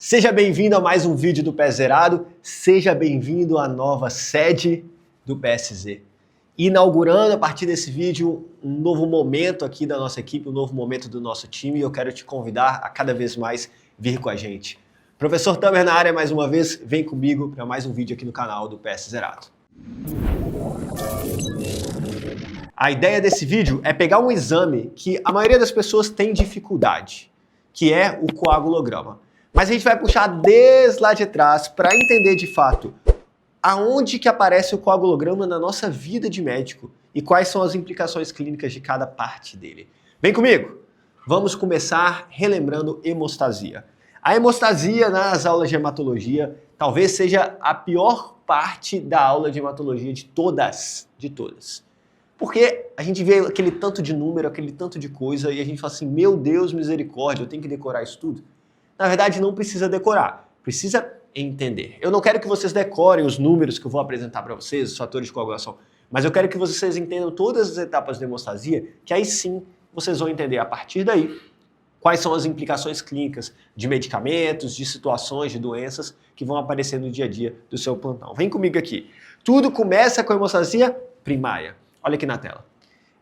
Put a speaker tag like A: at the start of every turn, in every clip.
A: Seja bem-vindo a mais um vídeo do Pé Zerado, seja bem-vindo à nova sede do PSZ. Inaugurando a partir desse vídeo um novo momento aqui da nossa equipe, um novo momento do nosso time, e eu quero te convidar a cada vez mais vir com a gente. Professor Tamer na área mais uma vez, vem comigo para mais um vídeo aqui no canal do PS Zerado. A ideia desse vídeo é pegar um exame que a maioria das pessoas tem dificuldade, que é o coagulograma. Mas a gente vai puxar desde lá de trás para entender de fato aonde que aparece o coagulograma na nossa vida de médico e quais são as implicações clínicas de cada parte dele. Vem comigo! Vamos começar relembrando hemostasia. A hemostasia nas aulas de hematologia talvez seja a pior parte da aula de hematologia de todas. Porque a gente vê aquele tanto de número, aquele tanto de coisa e a gente fala assim, meu Deus, misericórdia, eu tenho que decorar isso tudo? Na verdade, não precisa decorar, precisa entender. Eu não quero que vocês decorem os números que eu vou apresentar para vocês, os fatores de coagulação, mas eu quero que vocês entendam todas as etapas da hemostasia, que aí sim vocês vão entender a partir daí quais são as implicações clínicas de medicamentos, de situações, de doenças que vão aparecer no dia a dia do seu plantão. Vem comigo aqui. Tudo começa com a hemostasia primária. Olha aqui na tela.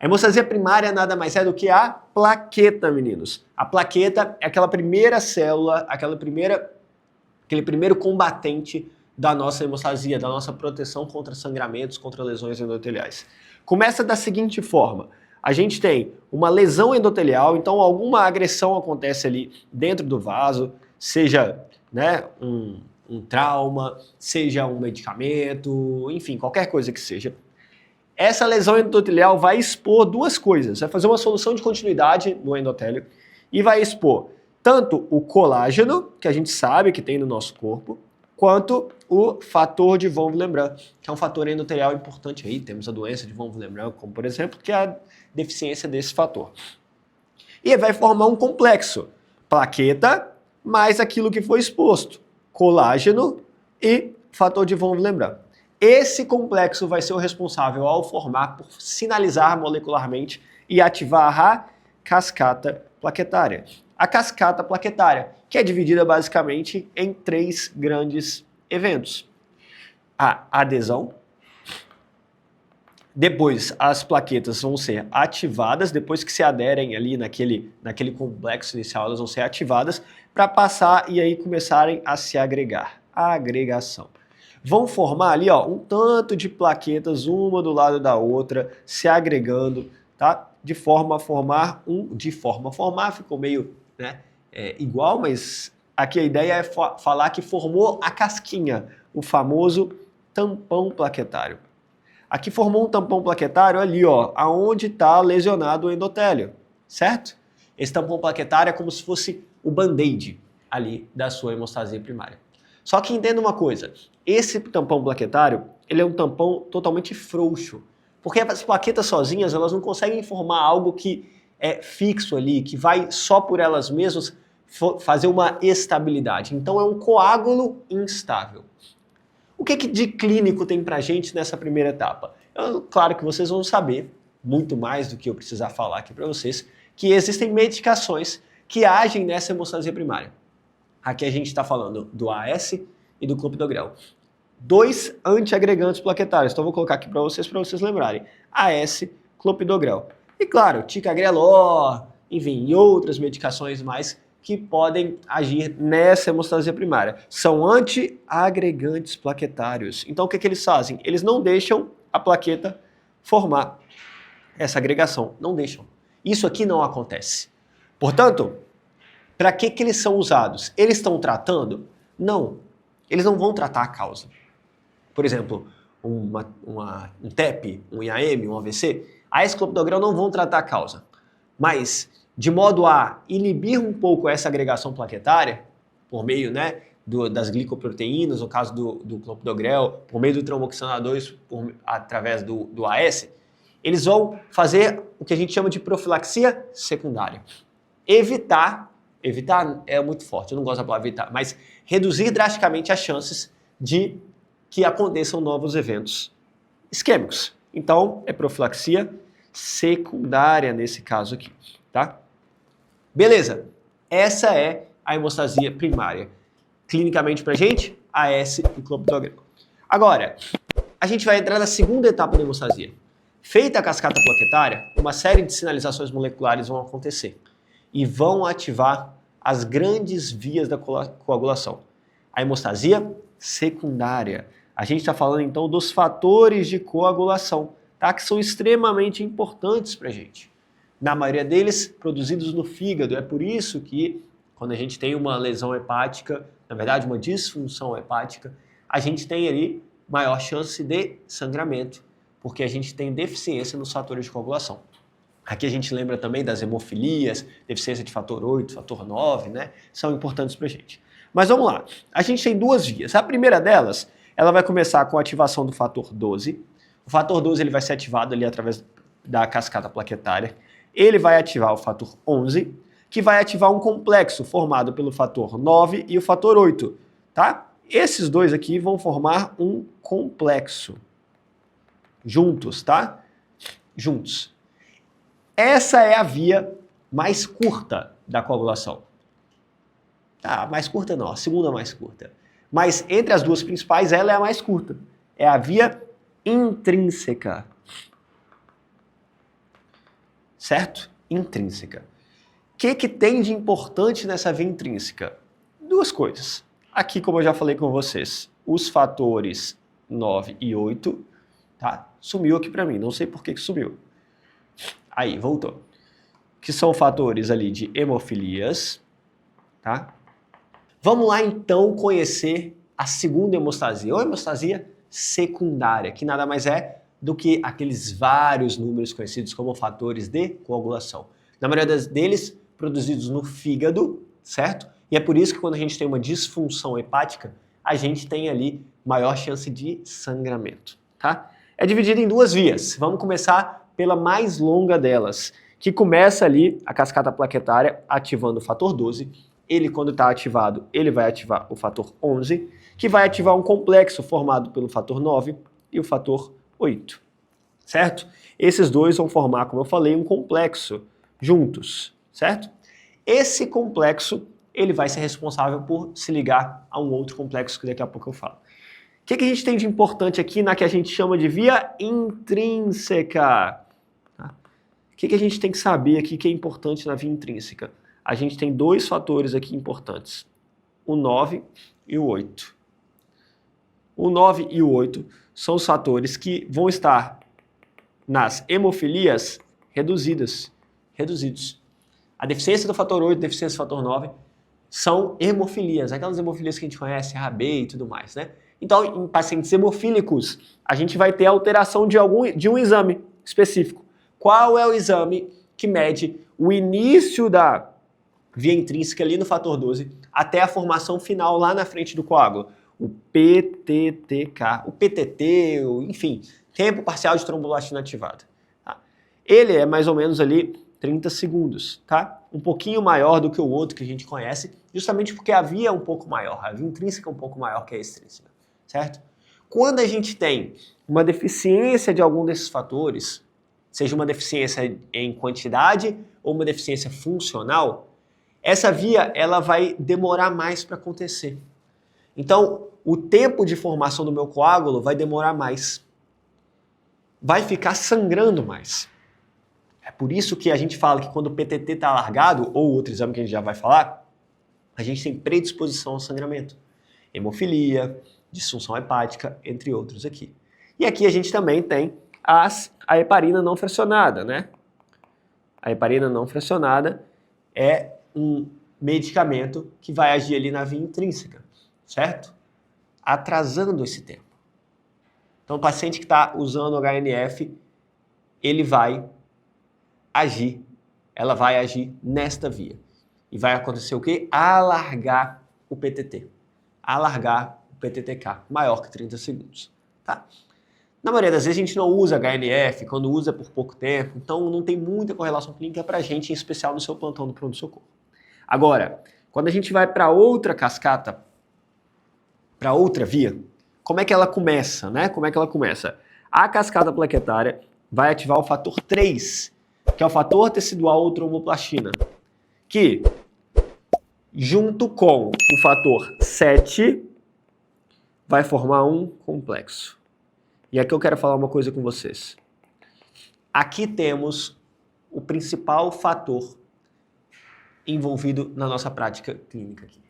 A: A hemostasia primária nada mais é do que a plaqueta, meninos. A plaqueta é aquela primeira célula, aquele primeiro combatente da nossa hemostasia, da nossa proteção contra sangramentos, contra lesões endoteliais. Começa da seguinte forma. A gente tem uma lesão endotelial, então alguma agressão acontece ali dentro do vaso, seja um trauma, seja um medicamento, enfim, qualquer coisa que seja. Essa lesão endotelial vai expor duas coisas, vai fazer uma solução de continuidade no endotélio e vai expor tanto o colágeno, que a gente sabe que tem no nosso corpo, quanto o fator de von Willebrand, que é um fator endotelial importante aí. Temos a doença de von Willebrand, como por exemplo, que é a deficiência desse fator. E vai formar um complexo, plaqueta mais aquilo que foi exposto, colágeno e fator de von Willebrand. Esse complexo vai ser o responsável ao formar por sinalizar molecularmente e ativar a cascata plaquetária. A cascata plaquetária, que é dividida basicamente em três grandes eventos. A adesão, depois as plaquetas vão ser ativadas, depois que se aderem ali naquele complexo inicial, elas vão ser ativadas para passar e aí começarem a se agregar. A agregação. Vão formar ali um tanto de plaquetas, uma do lado da outra, se agregando, tá? De forma a formar ficou meio igual, mas aqui a ideia é falar que formou a casquinha, o famoso tampão plaquetário. Aqui formou um tampão plaquetário ali, aonde está lesionado o endotélio, certo? Esse tampão plaquetário é como se fosse o band-aid ali da sua hemostasia primária. Só que entenda uma coisa, esse tampão plaquetário, ele é um tampão totalmente frouxo, porque as plaquetas sozinhas, elas não conseguem formar algo que é fixo ali, que vai só por elas mesmas fazer uma estabilidade. Então é um coágulo instável. O que de clínico tem pra gente nessa primeira etapa? Claro que vocês vão saber, muito mais do que eu precisar falar aqui para vocês, que existem medicações que agem nessa hemostasia primária. Aqui a gente está falando do AS e do clopidogrel. Dois antiagregantes plaquetários. Então vou colocar aqui para vocês lembrarem. AS, clopidogrel. E claro, ticagrelor, enfim, e outras medicações mais que podem agir nessa hemostasia primária. São antiagregantes plaquetários. Então o que eles fazem? Eles não deixam a plaqueta formar essa agregação. Não deixam. Isso aqui não acontece. Portanto, para que eles são usados? Eles estão tratando? Não. Eles não vão tratar a causa. Por exemplo, um TEP, um IAM, um AVC, a clopidogrel não vão tratar a causa. Mas, de modo a inibir um pouco essa agregação plaquetária, por meio das glicoproteínas, no caso do clopidogrel, por meio do tromboxana 2, através do AS, eles vão fazer o que a gente chama de profilaxia secundária. Evitar é muito forte, eu não gosto da palavra evitar, mas reduzir drasticamente as chances de que aconteçam novos eventos isquêmicos. Então, é profilaxia secundária nesse caso aqui, tá? Beleza, essa é a hemostasia primária. clinicamente pra gente? AS e clopidogrel. Agora, a gente vai entrar na segunda etapa da hemostasia. Feita a cascata plaquetária, uma série de sinalizações moleculares vão acontecer e vão ativar as grandes vias da coagulação. A hemostasia secundária. A gente está falando então dos fatores de coagulação, tá? Que são extremamente importantes para a gente. Na maioria deles, produzidos no fígado. É por isso que quando a gente tem uma lesão hepática, na verdade uma disfunção hepática, a gente tem ali maior chance de sangramento, porque a gente tem deficiência nos fatores de coagulação. Aqui a gente lembra também das hemofilias, deficiência de fator 8, fator 9, né? São importantes para a gente. Mas vamos lá, a gente tem duas vias. A primeira delas, ela vai começar com a ativação do fator 12. O fator 12 ele vai ser ativado ali através da cascata plaquetária. Ele vai ativar o fator 11, que vai ativar um complexo formado pelo fator 9 e o fator 8, tá? Esses dois aqui vão formar um complexo. Juntos, tá? Juntos. Essa é a via mais curta da coagulação. Ah, mais curta não, a segunda mais curta. Mas entre as duas principais, ela é a mais curta. É a via intrínseca. Certo? Intrínseca. O que tem de importante nessa via intrínseca? Duas coisas. Aqui, como eu já falei com vocês, os fatores 9 e 8, tá? Sumiu aqui para mim, não sei por que sumiu. Aí, voltou. Que são fatores ali de hemofilias, tá? Vamos lá então conhecer a segunda hemostasia, ou hemostasia secundária, que nada mais é do que aqueles vários números conhecidos como fatores de coagulação. Na maioria deles, produzidos no fígado, certo? E é por isso que quando a gente tem uma disfunção hepática, a gente tem ali maior chance de sangramento, tá? É dividido em duas vias. Vamos começar pela mais longa delas, que começa ali a cascata plaquetária ativando o fator 12. Ele, quando está ativado, ele vai ativar o fator 11, que vai ativar um complexo formado pelo fator 9 e o fator 8, certo? Esses dois vão formar, como eu falei, um complexo juntos, certo? Esse complexo, ele vai ser responsável por se ligar a um outro complexo que daqui a pouco eu falo. O que a gente tem de importante aqui na que a gente chama de via intrínseca? Tá? O que a gente tem que saber aqui que é importante na via intrínseca? A gente tem dois fatores aqui importantes, o 9 e o 8. O 9 e o 8 são os fatores que vão estar nas hemofilias reduzidos. A deficiência do fator 8 e a deficiência do fator 9 são hemofilias, aquelas hemofilias que a gente conhece, AB e tudo mais, né? Então, em pacientes hemofílicos, a gente vai ter alteração de um exame específico. Qual é o exame que mede o início da via intrínseca ali no fator 12 até a formação final lá na frente do coágulo? O PTTK, o PTT, enfim, tempo parcial de trombolastina ativada. Tá? Ele é mais ou menos ali 30 segundos, tá? Um pouquinho maior do que o outro que a gente conhece, justamente porque a via é um pouco maior, a via intrínseca é um pouco maior que a extrínseca, certo? Quando a gente tem uma deficiência de algum desses fatores, seja uma deficiência em quantidade ou uma deficiência funcional, essa via ela vai demorar mais para acontecer. Então, o tempo de formação do meu coágulo vai demorar mais. Vai ficar sangrando mais. É por isso que a gente fala que quando o PTT está alargado, ou outro exame que a gente já vai falar, a gente tem predisposição ao sangramento. Hemofilia, disfunção hepática, entre outros aqui. E aqui a gente também tem a heparina não fracionada, né? A heparina não fracionada é um medicamento que vai agir ali na via intrínseca, certo? Atrasando esse tempo. Então, o paciente que está usando o HNF, ele vai agir, ela vai agir nesta via. E vai acontecer o quê? Alargar o PTT. Alargar o PTTK, maior que 30 segundos. Tá? Na maioria das vezes a gente não usa HNF, quando usa por pouco tempo, então não tem muita correlação clínica pra gente, em especial no seu plantão do pronto-socorro. Agora, quando a gente vai para outra cascata, para outra via, como é que ela começa, né? Como é que ela começa? A cascata plaquetária vai ativar o fator 3, que é o fator tecidual ou tromboplastina, que junto com o fator 7, vai formar um complexo. E aqui eu quero falar uma coisa com vocês. Aqui temos o principal fator envolvido na nossa prática clínica aqui,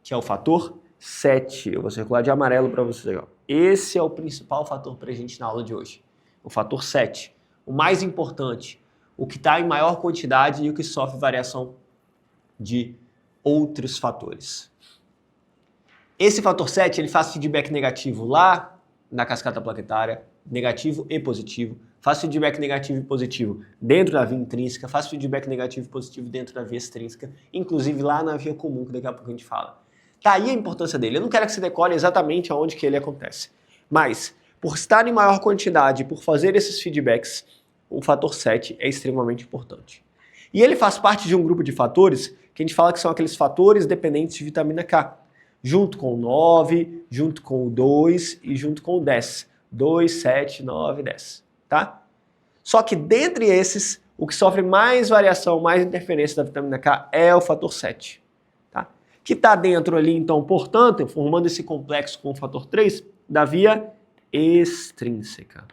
A: que é o fator 7. Eu vou circular de amarelo para vocês aí, ó. Esse é o principal fator para a gente na aula de hoje. O fator 7. O mais importante, o que está em maior quantidade e o que sofre variação de outros fatores. Esse fator 7, ele faz feedback negativo lá na cascata plaquetária, negativo e positivo. Faz feedback negativo e positivo dentro da via intrínseca, faz feedback negativo e positivo dentro da via extrínseca, inclusive lá na via comum, que daqui a pouco a gente fala. Tá aí a importância dele. Eu não quero que você decore exatamente aonde que ele acontece, mas por estar em maior quantidade, por fazer esses feedbacks, o fator 7 é extremamente importante. E ele faz parte de um grupo de fatores que a gente fala que são aqueles fatores dependentes de vitamina K, junto com o 9, junto com o 2 e junto com o 10. 2, 7, 9, 10. Tá? Só que dentre esses, o que sofre mais variação, mais interferência da vitamina K é o fator 7. Tá? Que está dentro ali, então, portanto, formando esse complexo com o fator 3 da via extrínseca.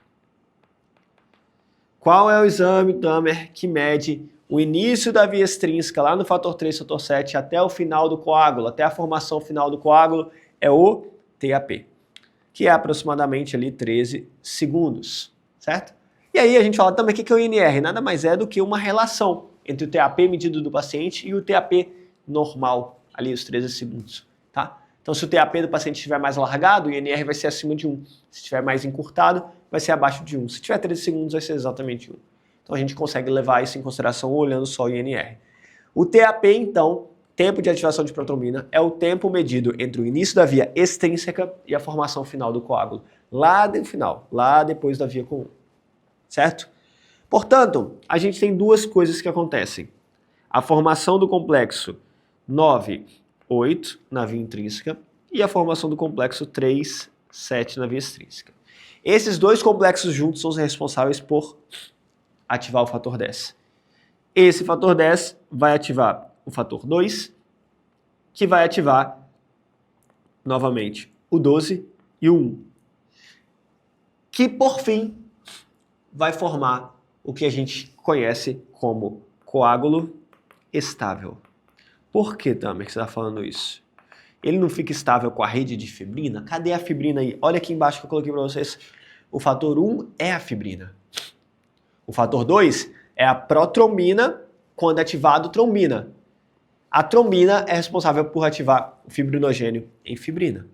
A: Qual é o exame, Tamer, que mede o início da via extrínseca lá no fator 3, fator 7, até o final do coágulo, até a formação final do coágulo? É o TAP, que é aproximadamente ali 13 segundos. Certo? E aí a gente fala também o que é o INR, nada mais é do que uma relação entre o TAP medido do paciente e o TAP normal, ali os 13 segundos, tá? Então se o TAP do paciente estiver mais alargado, o INR vai ser acima de 1. Se estiver mais encurtado, vai ser abaixo de 1. Se tiver 13 segundos, vai ser exatamente 1. Então a gente consegue levar isso em consideração olhando só o INR. O TAP, então, tempo de ativação de protrombina, é o tempo medido entre o início da via extrínseca e a formação final do coágulo, lá no final, lá depois da via comum. Certo? Portanto, a gente tem duas coisas que acontecem. A formação do complexo 9, 8 na via intrínseca e a formação do complexo 3, 7 na via extrínseca. Esses dois complexos juntos são os responsáveis por ativar o fator 10. Esse fator 10 vai ativar o fator 2, que vai ativar novamente o 12 e o 1. Que, por fim, vai formar o que a gente conhece como coágulo estável. Por que, Tamer, que você está falando isso? Ele não fica estável com a rede de fibrina? Cadê a fibrina aí? Olha aqui embaixo que eu coloquei para vocês. O fator 1 é a fibrina. O fator 2 é a protrombina quando ativado trombina. A trombina é responsável por ativar o fibrinogênio em fibrina.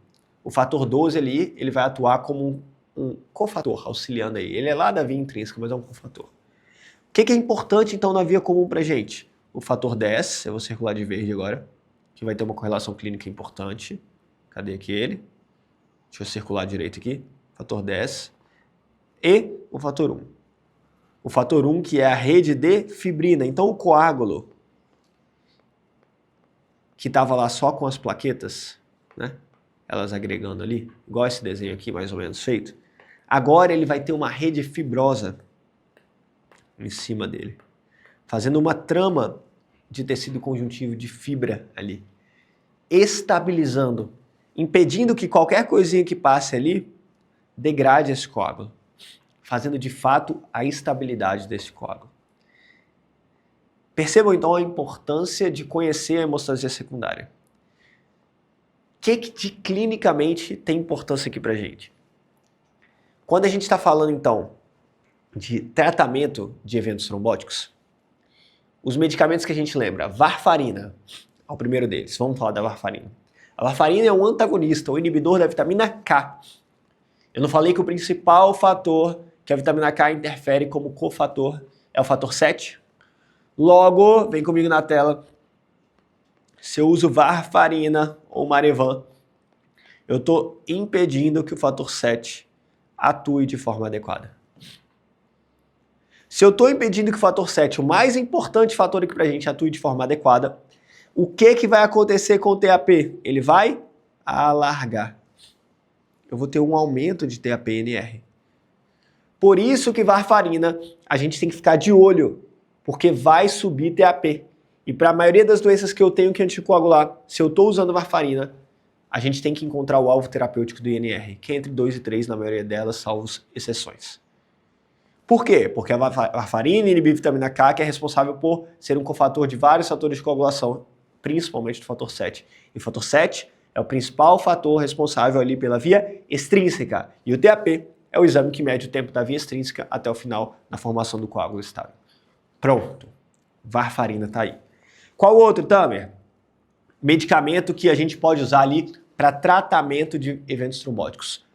A: O fator 12 ali, ele vai atuar como um cofator, auxiliando aí. Ele é lá da via intrínseca, mas é um cofator. O que é importante, então, na via comum pra gente? O fator 10, eu vou circular de verde agora, que vai ter uma correlação clínica importante. Cadê aqui ele? Deixa eu circular direito aqui. Fator 10. E o fator 1. O fator 1, que é a rede de fibrina. Então, o coágulo, que estava lá só com as plaquetas, né? Elas agregando ali, igual esse desenho aqui, mais ou menos feito. Agora ele vai ter uma rede fibrosa em cima dele, fazendo uma trama de tecido conjuntivo de fibra ali, estabilizando, impedindo que qualquer coisinha que passe ali degrade esse coágulo, fazendo de fato a estabilidade desse coágulo. Percebam então a importância de conhecer a hemostasia secundária. O que clinicamente tem importância aqui pra gente? Quando a gente está falando, então, de tratamento de eventos trombóticos, os medicamentos que a gente lembra, varfarina, é o primeiro deles, vamos falar da varfarina. A varfarina é um antagonista, um inibidor da vitamina K. Eu não falei que o principal fator que a vitamina K interfere como cofator é o fator 7? Logo, vem comigo na tela, se eu uso varfarina ou Marevan, eu estou impedindo que o fator 7 atue de forma adequada. Se eu estou impedindo que o fator 7, o mais importante fator aqui para a gente, atue de forma adequada, o que vai acontecer com o TAP? Ele vai alargar. Eu vou ter um aumento de TAP-NR. Por isso que varfarina, a gente tem que ficar de olho, porque vai subir TAP. E para a maioria das doenças que eu tenho que anticoagular, se eu estou usando varfarina, a gente tem que encontrar o alvo terapêutico do INR, que é entre 2 e 3 na maioria delas, salvo exceções. Por quê? Porque a varfarina inibe vitamina K, que é responsável por ser um cofator de vários fatores de coagulação, principalmente do fator 7. E o fator 7 é o principal fator responsável ali pela via extrínseca. E o TAP é o exame que mede o tempo da via extrínseca até o final na formação do coágulo estável. Pronto. Varfarina tá aí. Qual outro, Tamer? Medicamento que a gente pode usar ali para tratamento de eventos trombóticos.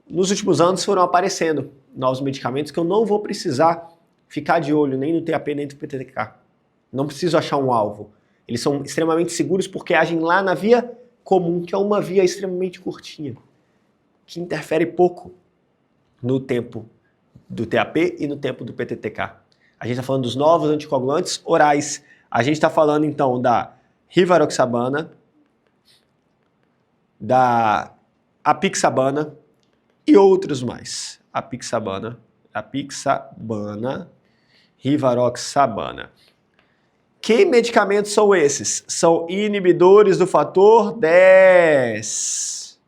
A: Nos últimos anos foram aparecendo novos medicamentos que eu não vou precisar ficar de olho nem no TAP nem no PTTK. Não preciso achar um alvo. Eles são extremamente seguros porque agem lá na via comum, que é uma via extremamente curtinha, que interfere pouco no tempo do TAP e no tempo do PTTK. A gente está falando dos novos anticoagulantes orais. A gente está falando então da rivaroxabana, da apixabana e outros mais. Apixabana, rivaroxabana. Que medicamentos são esses? São inibidores do fator 10.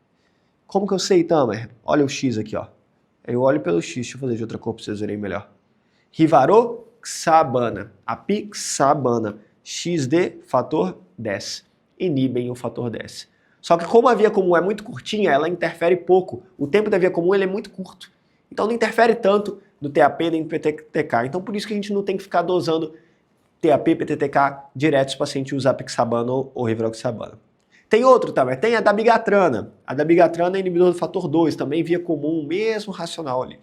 A: Como que eu sei, Tamer? Olha o X aqui, ó. Eu olho pelo X, deixa eu fazer de outra cor para vocês verem melhor. Rivaroxabana, apixabana, XD, fator 10. Inibem o fator 10. Só que como a via comum é muito curtinha, ela interfere pouco. O tempo da via comum ele é muito curto. Então não interfere tanto no TAP nem no PTTK. Então por isso que a gente não tem que ficar dosando TAP e PTTK direto se o paciente usa apixabana ou rivaroxabana. Tem outro também, tem a dabigatrana. A dabigatrana é inibidor do fator 2, também via comum, mesmo racional ali.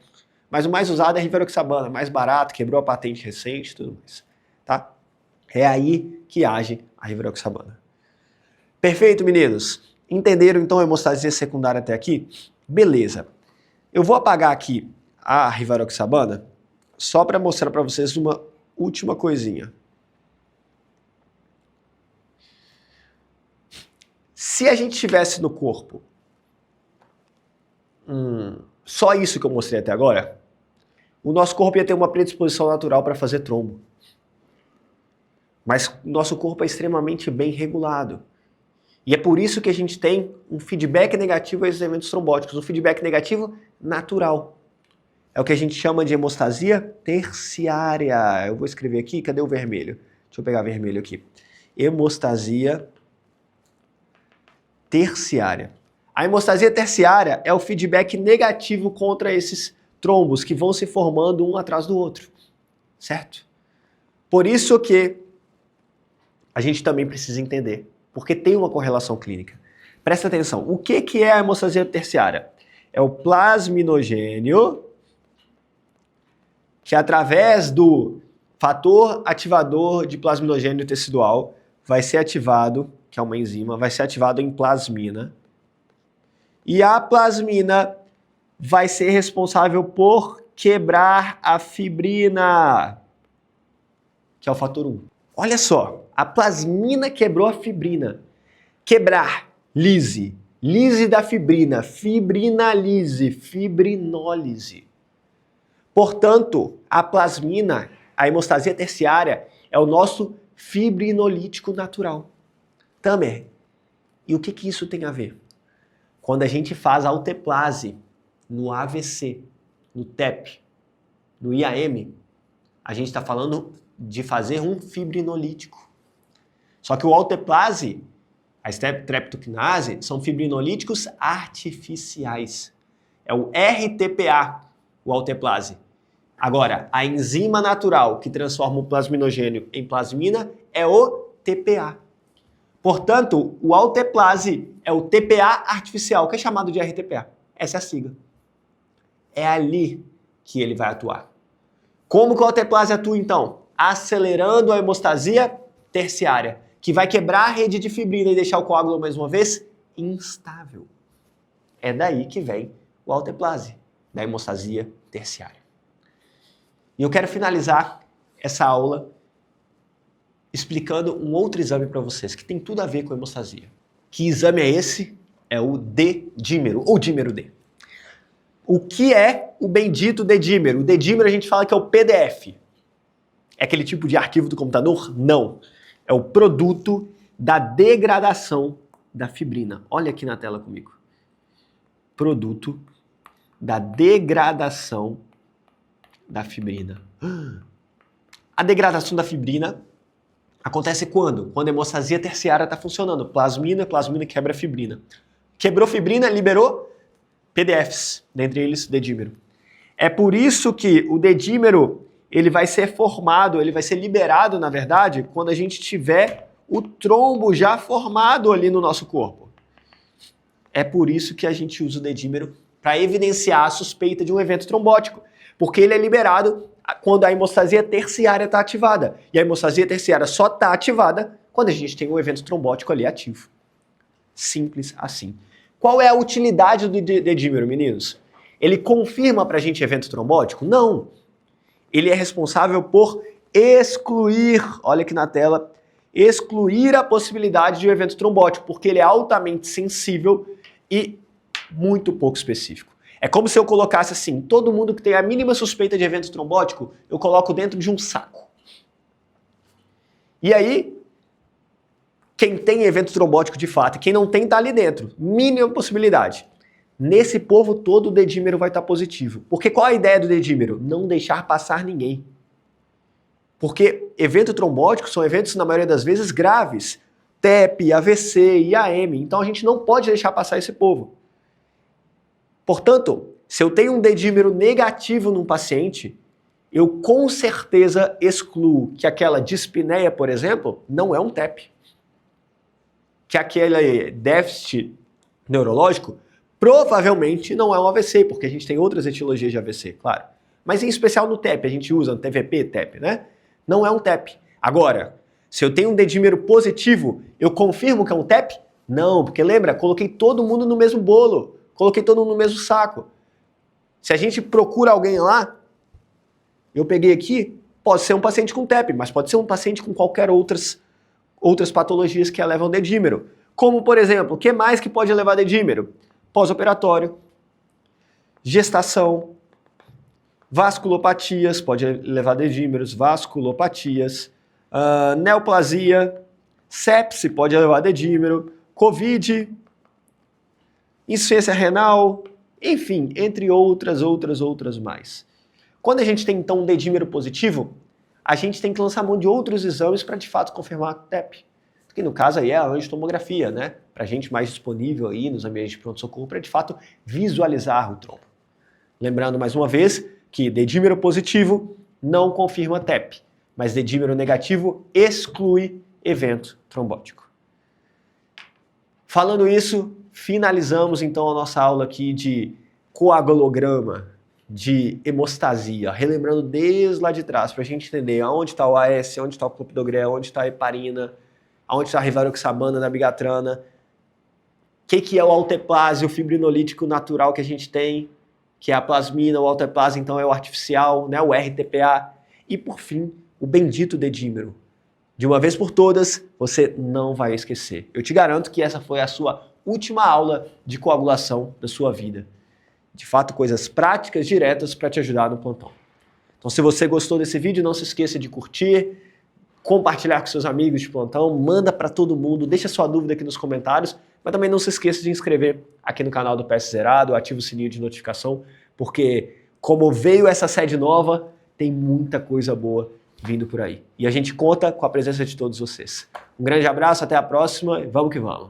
A: Mas o mais usado é a rivaroxabana, mais barato, quebrou a patente recente e tudo mais. Tá? É aí que age a rivaroxabana. Perfeito, meninos? Entenderam então a hemostasia secundária até aqui? Beleza. Eu vou apagar aqui a rivaroxabana só para mostrar para vocês uma última coisinha. Se a gente tivesse no corpo só isso que eu mostrei até agora, o nosso corpo ia ter uma predisposição natural para fazer trombo. Mas o nosso corpo é extremamente bem regulado. E é por isso que a gente tem um feedback negativo a esses eventos trombóticos, um feedback negativo natural. É o que a gente chama de hemostasia terciária. Eu vou escrever aqui, cadê o vermelho? Deixa eu pegar vermelho aqui. Hemostasia terciária. A hemostasia terciária é o feedback negativo contra esses trombos que vão se formando um atrás do outro, certo? Por isso que a gente também precisa entender, porque tem uma correlação clínica. Presta atenção, o que é a hemostasia terciária? É o plasminogênio que através do fator ativador de plasminogênio tecidual vai ser ativado, que é uma enzima, vai ser ativado em plasmina. E a plasmina vai ser responsável por quebrar a fibrina, que é o fator 1. Olha só, a plasmina quebrou a fibrina. Quebrar, lise. Lise da fibrina, fibrinalise, fibrinólise. Portanto, a plasmina, a hemostasia terciária, é o nosso fibrinolítico natural. Tamer, e o que isso tem a ver? Quando a gente faz alteplase no AVC, no TEP, no IAM, a gente está falando de fazer um fibrinolítico. Só que o alteplase, a streptokinase, são fibrinolíticos artificiais. É o RTPA, o alteplase. Agora, a enzima natural que transforma o plasminogênio em plasmina é o TPA. Portanto, o alteplase é o TPA artificial, que é chamado de RTPA. Essa é a sigla. É ali que ele vai atuar. Como que o alteplase atua, então? Acelerando a hemostasia terciária, que vai quebrar a rede de fibrina e deixar o coágulo, mais uma vez, instável. É daí que vem o alteplase, da hemostasia terciária. E eu quero finalizar essa aula explicando um outro exame para vocês, que tem tudo a ver com a hemostasia. Que exame é esse? É o D-dímero, ou dímero D. O que é o bendito D-dímero? O D-dímero a gente fala que é o PDF. É aquele tipo de arquivo do computador? Não. É o produto da degradação da fibrina. Olha aqui na tela comigo. Produto da degradação da fibrina. A degradação da fibrina acontece quando? Quando a hemostasia terciária está funcionando. Plasmina quebra fibrina. Quebrou fibrina, liberou PDFs, dentre eles dedímero. É por isso que o dedímero ele vai ser formado, ele vai ser liberado, na verdade, quando a gente tiver o trombo já formado ali no nosso corpo. É por isso que a gente usa o dedímero para evidenciar a suspeita de um evento trombótico, porque ele é liberado quando a hemostasia terciária está ativada. E a hemostasia terciária só está ativada quando a gente tem um evento trombótico ali ativo. Simples assim. Qual é a utilidade do dedímero, meninos? Ele confirma para a gente evento trombótico? Não. Ele é responsável por excluir, olha aqui na tela, excluir a possibilidade de um evento trombótico, porque ele é altamente sensível e muito pouco específico. É como se eu colocasse assim, todo mundo que tem a mínima suspeita de evento trombótico, eu coloco dentro de um saco. E aí, quem tem evento trombótico de fato e quem não tem, tá ali dentro. Mínima possibilidade. Nesse povo todo, o dedímero vai estar positivo. Porque qual a ideia do dedímero? Não deixar passar ninguém. Porque eventos trombóticos são eventos, na maioria das vezes, graves. TEP, AVC, IAM. Então a gente não pode deixar passar esse povo. Portanto, se eu tenho um dedímero negativo num paciente, eu com certeza excluo que aquela dispneia, por exemplo, não é um TEP. Que aquele déficit neurológico provavelmente não é um AVC, porque a gente tem outras etiologias de AVC, claro. Mas em especial no TEP, a gente usa no TVP, TEP, né? Não é um TEP. Agora, se eu tenho um dedímero positivo, eu confirmo que é um TEP? Não, porque lembra, coloquei todo mundo no mesmo bolo, coloquei todo mundo no mesmo saco. Se a gente procura alguém lá, eu peguei aqui, pode ser um paciente com TEP, mas pode ser um paciente com qualquer outras patologias que levam dedímero. Como, por exemplo, o que mais que pode levar dedímero? Pós-operatório, gestação, vasculopatias, pode levar dedímeros, vasculopatias, neoplasia, sepse pode levar dedímero, COVID, insuficiência renal, enfim, entre outras mais. Quando a gente tem, então, um dedímero positivo, a gente tem que lançar mão de outros exames para, de fato, confirmar a TEP. Que no caso aí é a angiotomografia, né? Para gente mais disponível aí nos ambientes de pronto-socorro para de fato visualizar o trombo. Lembrando mais uma vez que dedímero positivo não confirma TEP, mas dedímero negativo exclui evento trombótico. Falando isso, finalizamos então a nossa aula aqui de coagulograma, de hemostasia, relembrando desde lá de trás para a gente entender aonde está o AS, onde está o clopidogrel, onde está a heparina, onde está a rivaroxabana, dabigatrana, o que é o alteplase, o fibrinolítico natural que a gente tem, que é a plasmina, o alteplase então é o artificial, né, o RTPA, e por fim, o bendito dedímero. De uma vez por todas, você não vai esquecer. Eu te garanto que essa foi a sua última aula de coagulação da sua vida. De fato, coisas práticas, diretas para te ajudar no plantão. Então, se você gostou desse vídeo, não se esqueça de curtir, compartilhar com seus amigos de plantão, manda para todo mundo, deixa sua dúvida aqui nos comentários, mas também não se esqueça de inscrever aqui no canal do PS Zerado, ativa o sininho de notificação, porque como veio essa sede nova, tem muita coisa boa vindo por aí. E a gente conta com a presença de todos vocês. Um grande abraço, até a próxima e vamos que vamos!